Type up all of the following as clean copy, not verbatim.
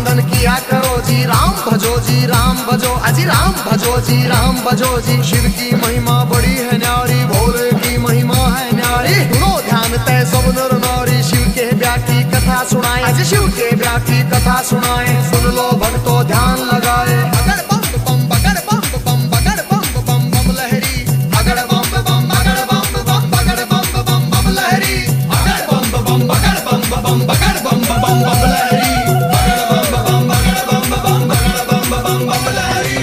वंदन किया करो जी, राम भजो जी, राम भजो अजी राम भजो जी, राम भजो जी। शिव की महिमा बड़ी है न्यारी, भोले की महिमा है न्यारी। सुनो ध्यान तय सब नर नारी, शिव के ब्याह की कथा सुनाए, अजी शिव के ब्याह की कथा सुनाए। सुन लो भक्तों ध्यान लगाए, अगर बम बम बगर बम बम बगर बम बम बम लहरी, अगर बम बम बगर बम बम बगर बम बम बम लहरी, अगर बम बम बगर बम बम बगर बम बम बम लहरी, अगर बम बम बगर बम बम बगर बम बम बम लहरी।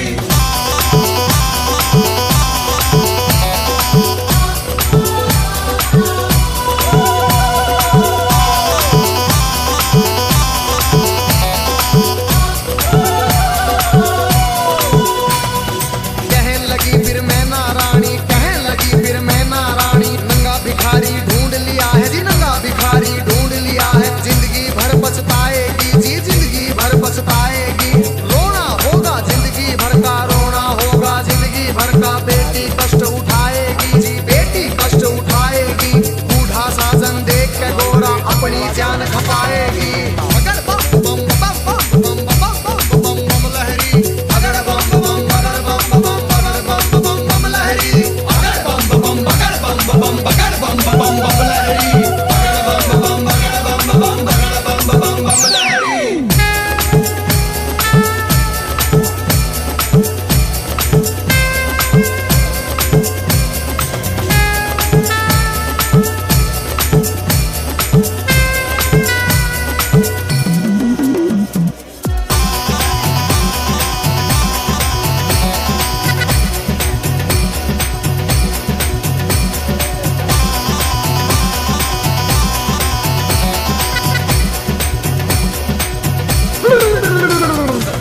अपनी जान खपाएगी, अगर बम बम बम बम बम बम बम बम लहरी, अगर बम बम बगर बम बम बगर बम बम बम लहरी, अगर बम बम बगर बम बम बगर बम बम बम लहरी, अगर बम बम बगर बम बम बगर बम बम बम लहरी।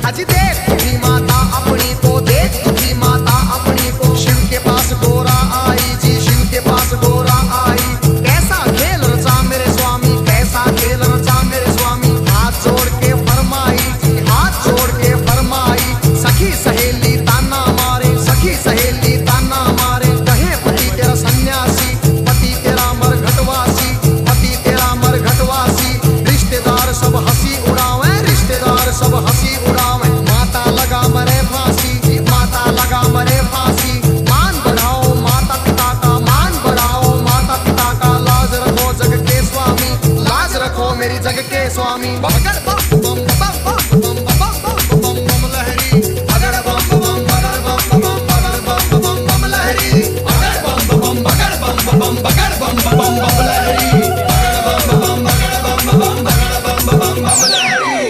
अजी देख तुझी माता अपनी को, देख तुझी माता अपनी को, शिव के पास गोरा आई जी, शिव के पास गोरा आई। कैसा खेल रचा मेरे स्वामी, कैसा खेल रचा मेरे स्वामी, हाथ जोड़ के फरमाई जी, हाथ जोड़ के फरमाई। सखी सहेली ताना मारे, सखी सहेली ताना मारे, कहे पति तेरा सन्यासी, पति तेरा मरघटवासी, पति तेरा मरघटवासी। रिश्तेदार सब हंसी उड़ावे, रिश्तेदार सब हंसी उड़ावे। माता लगा मरे फांसी, माता लगा मरे फांसी। मान बढ़ाओ माता पिता का, मान बढ़ाओ माता पिता का। लाज रखो जग के स्वामी, लाज रखो मेरी जग के स्वामी। अगर बम बम बम बम बम बम बम बम लहरी, अगर बम बम बगर बम बम बगर बम बम बम लहरी, अगर बम बम बगर बम बम बगर बम बम बम लहरी, अगर बम बम बगर बम बम बगर बम बम बम लहरी।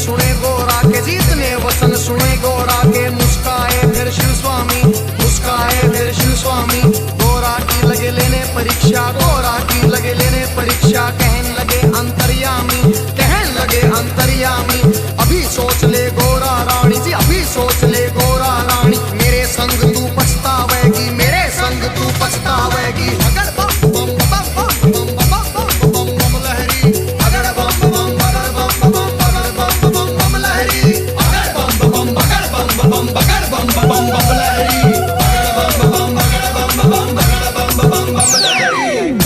सुने गोरा के, जितने वचन सुने गोरा के, मुस्काए फिर शिव स्वामी, मुस्काए फिर शिव स्वामी। गोरा की लगे लेने परीक्षा, गोरा की लगे लेने परीक्षा। कहने लगे अंतर्यामी, कहने लगे अंतर्यामी। अभी सोच ले गोरा रानी जी, अभी सोच ले गोरा रानी। मेरे संग तू पछतावेगी, मेरे संग तू पछतावेगी। अगर बम बम बम बम बम बम बम बम लहरी, अगर बम बम बगर बम बम बगर बम बम बम लहरी, अगर बम बम बगर बम बम बगर बम बम बम लहरी, अगर बम बम बगर बम बम बगर बम बम बम लहरी।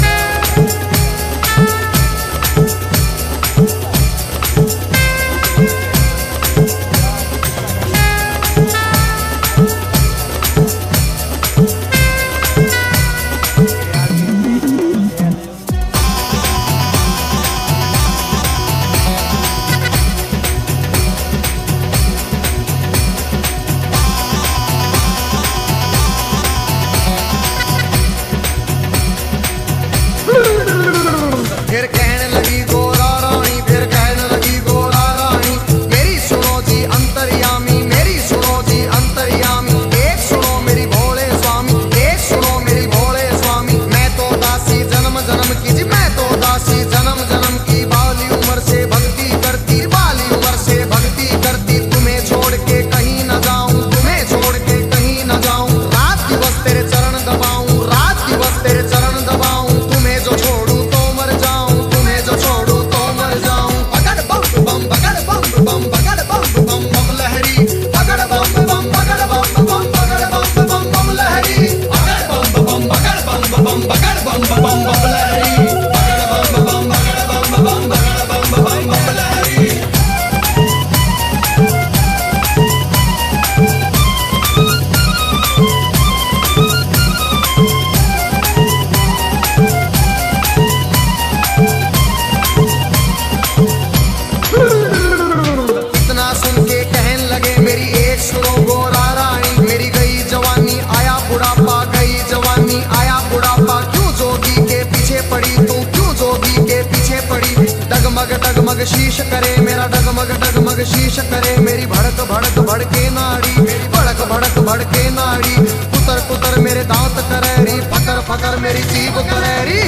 शीश करे मेरी भड़क भड़क भड़के नाड़ी, मेरी भड़क भड़क भड़के नाड़ी। कुतर कुतर मेरे दांत करेरी, फकर फकर मेरी जीभ करेरी।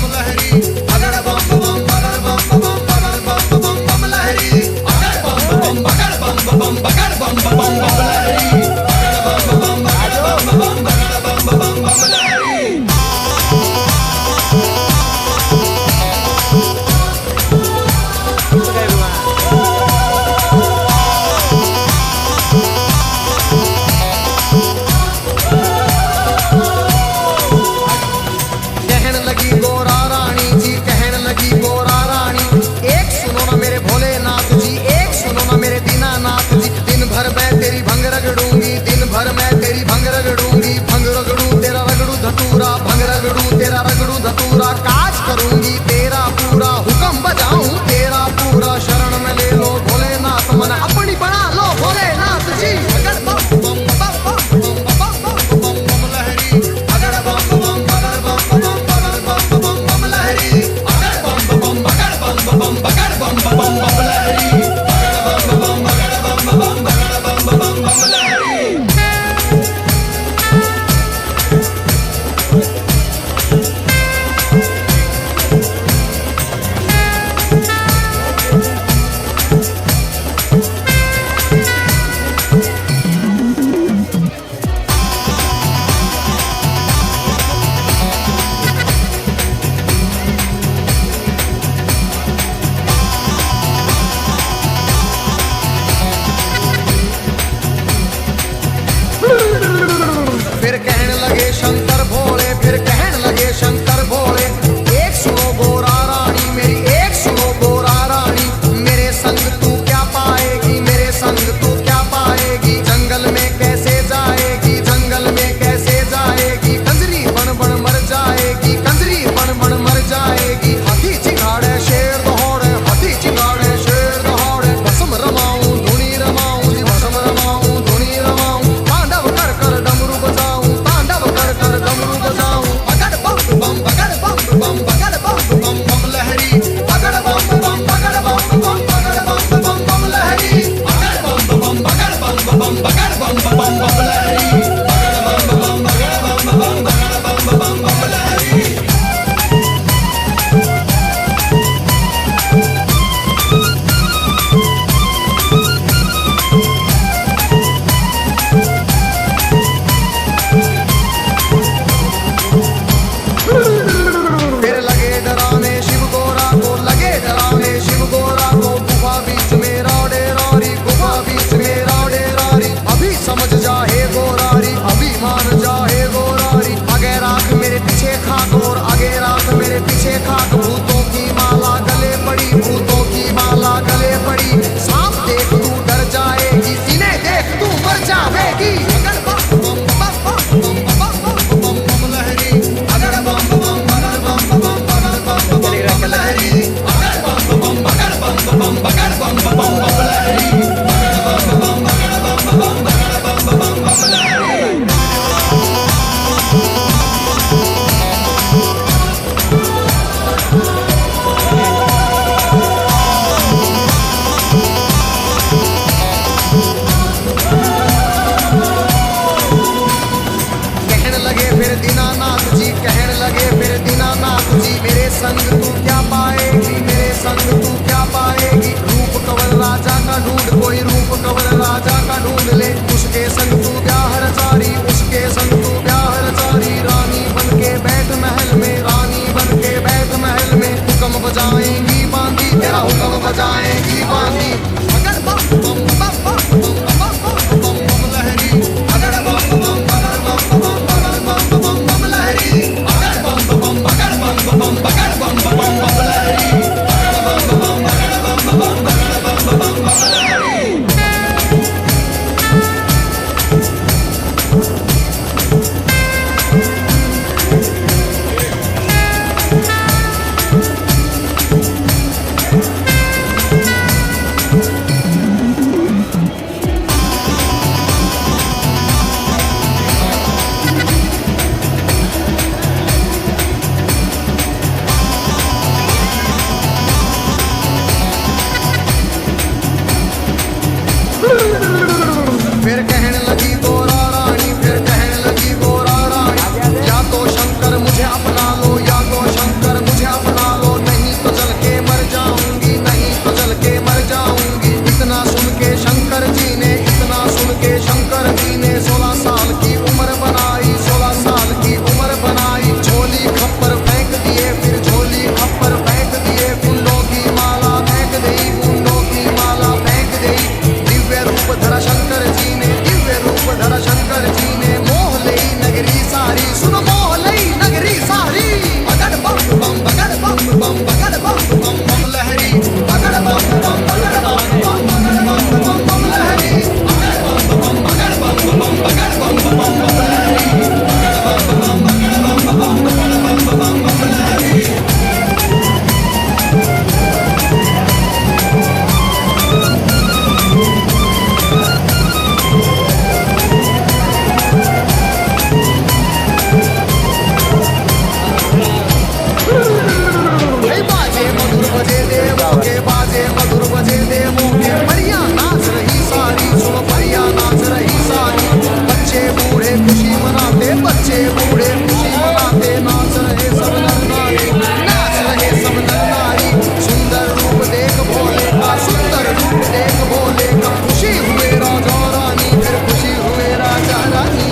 लहरी अगड़ बम बम बगड़ बम बम बगड़ बम बम बम लहरी अगड़ बम बम बगड़ बम बम बगड़ बम बम लहरी अगड़ बम बम बगड़ बम बम लहरी। काज करूंगी तेरा पूरा, हुक्म बजाऊं तेरा पूरा। शरण में ले लो भोलेनाथ, मन अपनी बना लो भोलेनाथ जी। अगड़ बम बम बम बम बम बम लहरी अगड़ बम बम बगड़ बम बम बगड़ बम बम लहरी अगड़ बम बम बगड़ बम बगड़ बम लहरी अगड़ बम बगड़ बम बगड़ बम लहरी। फिर कहने लगे शंकर भोले, फिर कहने लगे शंकर भोले। एक सुनो गोरा रानी मेरी, एक सुनो गोरा रानी। मेरे संग तू क्या पाएगी, मेरे संग तू क्या पाएगी। जंगल में कैसे जाएगी, जंगल में कैसे जाएगी। कंजरी बन बन मर जाएगी, कंजरी बन बन मर जाएगी। हाथी चिंगाड़े शेर दौड़े, हाथी चिंगाड़े शेर दौड़े। भस्म रमाऊं धुनी रमाऊं जी, भस्म रमाऊं धुनी रमाऊं। तांडव कर कर डमरू बजाऊं, तांडव कर कर डमरू बजाऊं। अगड़ बम बम बगड़ बम बगड़ बम बम लहरी अगड़ बम बम बगड़ बम बगड़ बम लहरी अगड़ बम बम बगड़ बम बगड़ बम लहरी अगड़ बम बगड़ बम लहरी। फिर लगे डराने शिव गोरा को, लगे डराने शिव गोरा को। गुफा बीच में रौड़े रौरी, गुफा बीच में रौड़े रौरी। अभी समझ जा हे गोरारी, अभी मान जा हे गोरारी। आगे राख मेरे पीछे खाक और आगे राख मेरे पीछे खाक। भूतों की माला गले पड़ी, भूतों की माला गले पड़ी। सांप देख तू डर जाएगी, इन्हें देख तू मर जाएगी। अगड़ बम बम बम लहरी अगड़ बम बम बगड़ बम लहरी अगड़ बम बगड़ बम लहरी अगड़ बम बगड़ बम लहरी। कहने लगे फिर दीनानाथ जी, कहने लगे फिर दीनानाथ जी। मेरे संग तू क्या पाएगी, मेरे संग तू क्या पाएगी। रूप कंवल राजा का ढूंढ, कोई रूप कंवल राजा का ढूंढ ले। उसके संग तू ब्याह रचारी, उसके संग तू ब्याह रचारी। रानी बन के बैठ महल में, रानी बन के बैठ महल में। हुक्म बजाएंगी बांधी, तेरा हुक्म बजाएंगी बांधी। अगड़ बम बम बम लहरी अगड़ बम बम बगड़ बम लहरी अगड़ बम बगड़ बम लहरी अगड़ बम बगड़ बम लहरी। फिर कहने लगी गोरा रानी, फिर कहने लगी गोरा रानी, या तो शंकर मुझे अपना लो, या तो शंकर मुझे अपना लो, नहीं तो जल के मर जाऊंगी, नहीं तो जल के मर जाऊंगी। इतना सुन के शंकर जी ने, इतना सुन के शंकर जी ने 16 साल की उम्र बनाई, 16 साल की उम्र बनाई। झोली खप्पर फेंक दिए, फिर झोली खप्पर फेंक दिए, कुंडों की माला फेंक दी, कुंडों की माला फेंक दी। दिव्य रूप धरा शंकर जी ने, दिव्य रूप धरा शंकर जी ने, मोह लई नगरी सारी, सुन मोह लई नगरी सारी। बगड़ बम बम बगड़ बम बम बगड़ बम बम बम लहरी, बगड़ बम बम बगड़ बम बम बगड़ बम बम बम लहरी, बगड़ बम बम बगड़ बम बम बगड़ बम बम बम लहरी, बगड़ बम बम बगड़ बम बगड़ बम बम बम लहरी। बाजे मधुर बजे देवों के, बाजे मधुर बजे देवों के, परियां नाच रही सारी, सुनो परियां नाच रही सारी। बच्चे बूढ़े खुशी मनाते, बच्चे बूढ़े खुशी मनाते, नाच रहे सब नर नारी, नाच रहे सब नर नारी। सुंदर रूप देख भोले का, सुंदर रूप देख भोले का, खुशी हुए राजा रानी, फिर खुशी हुए राजा रानी।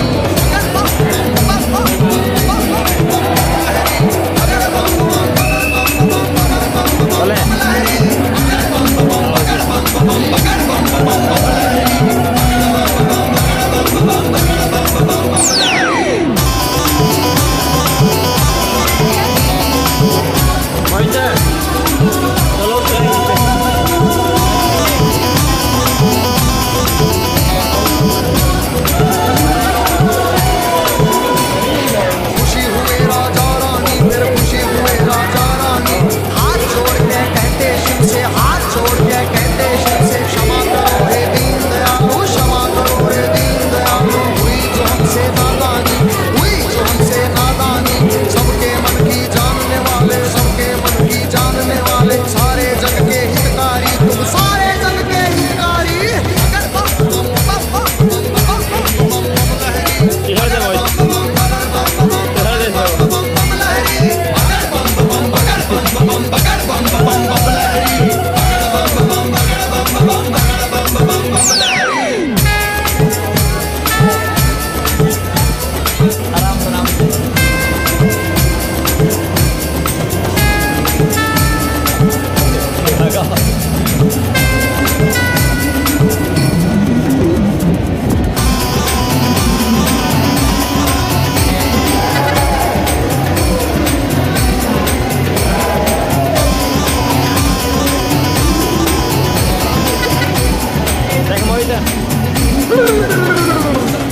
खुशी हुए राजा रानी, फिर खुशी हुए राजा रानी। हाथ जोड़ के कहते शिव से, हाथ जोड़ के कहते शिव से, क्षमा करो हे दीन दयालु, क्षमा करो हे दीन दयालु। हुई जो हमसे नादानी, हुई जो हमसे नादानी, सबके मन की जानने वाले, सबके मन की जानने वाले, सारे जग के हितकारी, तुम सारे जग के हितकारी।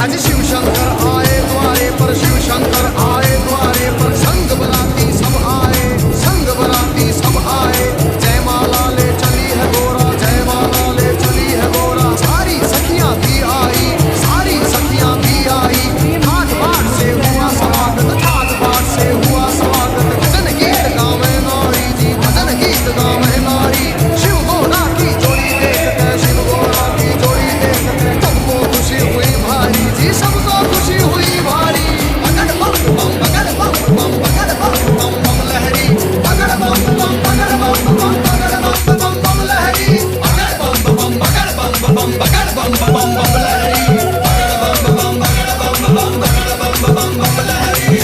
आज शिव शंकर आए द्वारे पर, शिव शंकर आए द्वारे पर, संग बराती सब आए, संग बराती सब आए। जय माला ले चली है गोरा, जय माला ले चली है गोरा। सारी सखियां भी आई, सारी सखियां भी आई। ठाट बाट से हुआ समागत, ठाट बाट से हुआ समागत। भजन गीत गावे नारी जी, भजन गीत गावे नारी। शिव गोरा की जोड़ी देखते, शिव गोरा की जोड़ी देखते, सबको खुशी हुई भारी जी, सबको खुशी हुई भारी। बगड़ बम बम बगड़ बम बम बगड़ बम बम बम लहरी, बगड़ बम बम बगड़ बम बम बगड़ बम बम बम लहरी, बगड़ बम बम बगड़ बम बम बगड़ बम बम बम लहरी, बगड़ बम बगड़ बम बम बगड़ बम बम लहरी।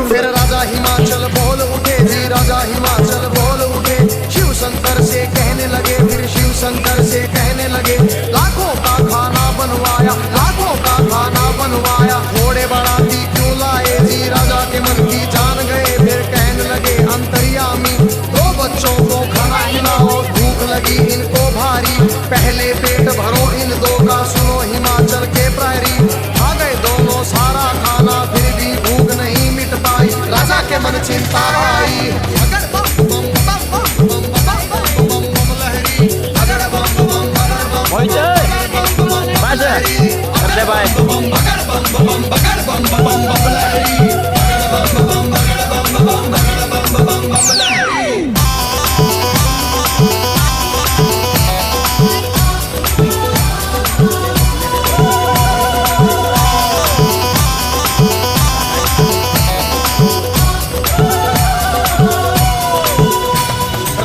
फिर राजा हिमाचल बोल उठे जी, राजा हिमाचल बोल उठे। शिव शंकर से कहने लगे, फिर शिव शंकर से कहने लगे, लाखों का खाना बनवाया, लाखों का खाना बनवाया। घोड़े बढ़ाती क्यों लाए जी, राजा के मन की जान गए। फिर कहने लगे अंतर्यामी, 2 बच्चों को खाना खिलाओ, भूख लगी इनको भारी। पहले पेट भरो इन 2 का, सुनो हिमाचल के प्रायरी। खा गए दोनों सारा खाना, फिर भी भूख नहीं मिट पाई, राजा के मन चिंता आई। अगर बम बम बम बम बम बम बम बम लहरी, अगर बम बम बम बम चलते बाय।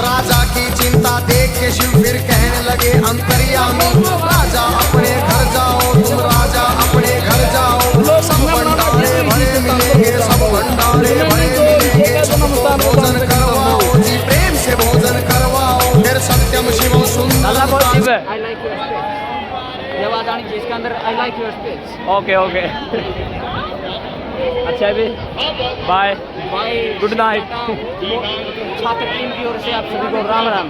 राजा की चिंता देख के शिव फिर कहने लगे अंतर्यामी, राजा अपने घर जाओ, तुम राजा अपने घर जाओ। सब भंडारे भरे मिलेंगे, सब भंडारे भरे मिलेंगे, सबको भोजन करवाओ जी, प्रेम से भोजन करवाओ। फिर सत्यम शिवम अल्लाह बहुत सुंदर। शिव है। I like your speech. ये बात आनी चाहिए इसके अंदर I like your speech. Okay okay अच्छा है भी बाय Bye. Good night. छात्र टीम की ओर से आप सभी को राम राम।